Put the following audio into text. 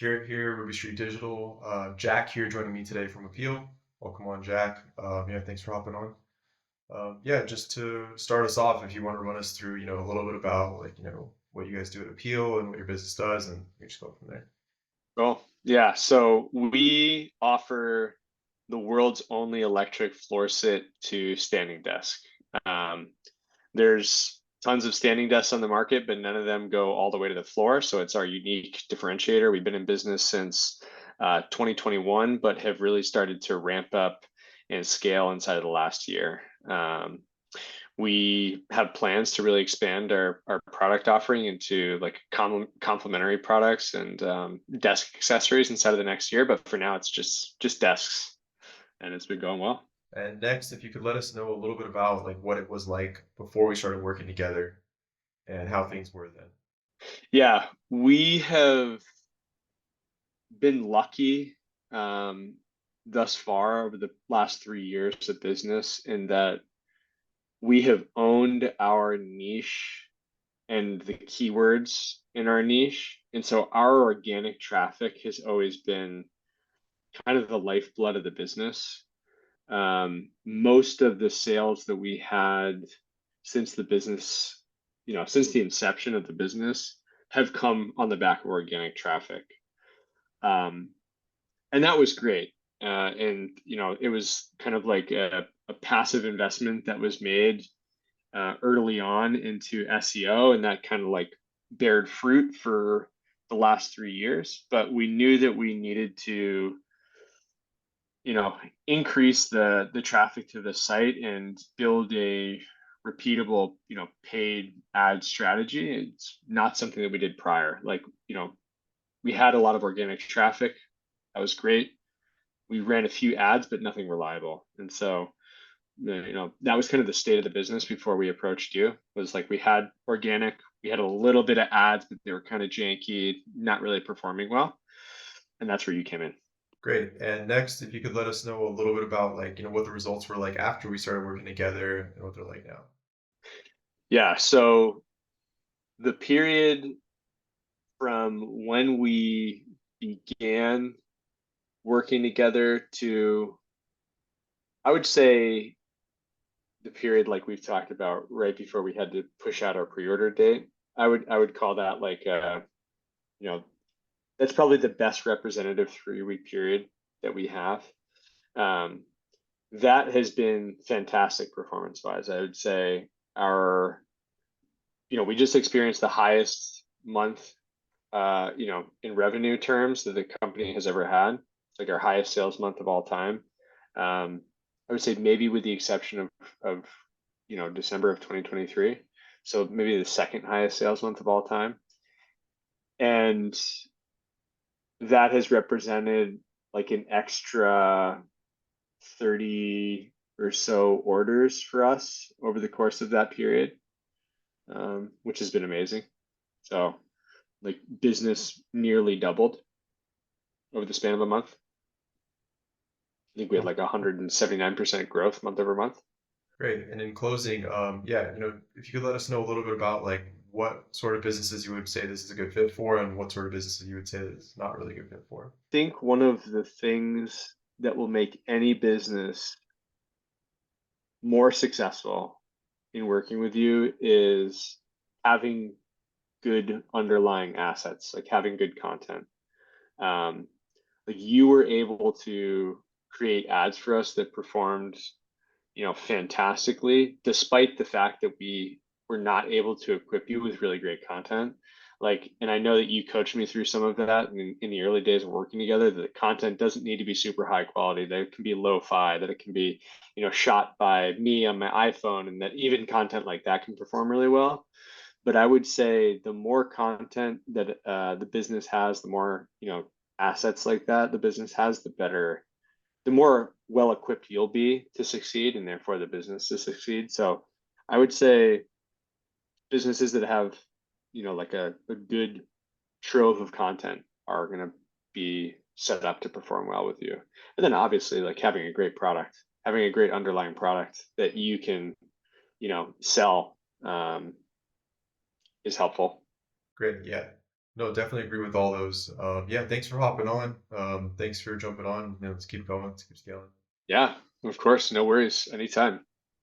Garrett here, Ruby Street Digital. Jack here joining me today from Appeal. Welcome on, Jack. Yeah, thanks for hopping on. Yeah, just to start us off, if you want to run us through, a little bit about what you guys do at Appeal and what your business does, and we just go from there. Well, yeah. So we offer the world's only electric floor sit to standing desk. Um, there's tons of standing desks on the market, but none of them go all the way to the floor. So it's our unique differentiator. We've been in business since 2021, but have really started to ramp up and scale inside of the last year. We have plans to really expand our product offering into like complementary products and desk accessories inside of the next year. But for now, it's just desks, and it's been going well. And next, if you could let us know a little bit about like what it was like before we started working together and how things were then. Yeah, we have been lucky um, thus far over the last 3 years of business in that we have owned our niche and the keywords in our niche. And so our organic traffic has always been kind of the lifeblood of the business. Most of the sales that we had since the business, since the inception of the business, have come on the back of organic traffic. Um, and that was great. And it was kind of like a passive investment that was made early on into SEO, and that kind of like bared fruit for the last 3 years. But we knew that we needed to, increase the traffic to the site and build a repeatable, paid ad strategy. It's not something that we did prior. Like, we had a lot of organic traffic. That was great. We ran a few ads, but nothing reliable. And so that was kind of the state of the business before we approached you. Was like we had organic, we had a little bit of ads, but they were kind of janky, not really performing well, and that's where you came in. Great. And next, if you could let us know a little bit about like, what the results were like after we started working together and what they're like now. Yeah, so the period from when we began working together to, I would say, the period like we've talked about right before we had to push out our pre-order date. I would call that like you know that's probably the best representative 3 week period that we have. Um, that has been fantastic performance wise. I would say we just experienced the highest month, in revenue terms that the company has ever had. It's like our highest sales month of all time. I would say maybe with the exception of December of 2023. So maybe the second highest sales month of all time. And that has represented like an extra 30 or so orders for us over the course of that period, which has been amazing. So, like, business nearly doubled over the span of a month. I think we had Cool. like 179% growth month over month. Great. And in closing, yeah, if you could let us know a little bit about like what sort of businesses you would say this is a good fit for and what sort of businesses you would say this is not really a good fit for. I think one of the things that will make any business more successful in working with you is having good underlying assets, like having good content. Um, like you were able to create ads for us that performed, fantastically, despite the fact that we were not able to equip you with really great content. Like, and I know that you coached me through some of that in the early days of working together, that the content doesn't need to be super high quality, that it can be lo-fi, that it can be, shot by me on my iPhone, and that even content like that can perform really well. But I would say the more content that the business has, the more, assets like that the business has, the more well equipped you'll be to succeed, and therefore the business to succeed. So I would say businesses that have, like a good trove of content are going to be set up to perform well with you. And then obviously, like having a great product, having a great underlying product that you can, sell, is helpful. Great. Yeah. No, definitely agree with all those. Yeah, thanks for hopping on. Thanks for jumping on. Let's keep going. Let's keep scaling. Yeah, of course, no worries, anytime.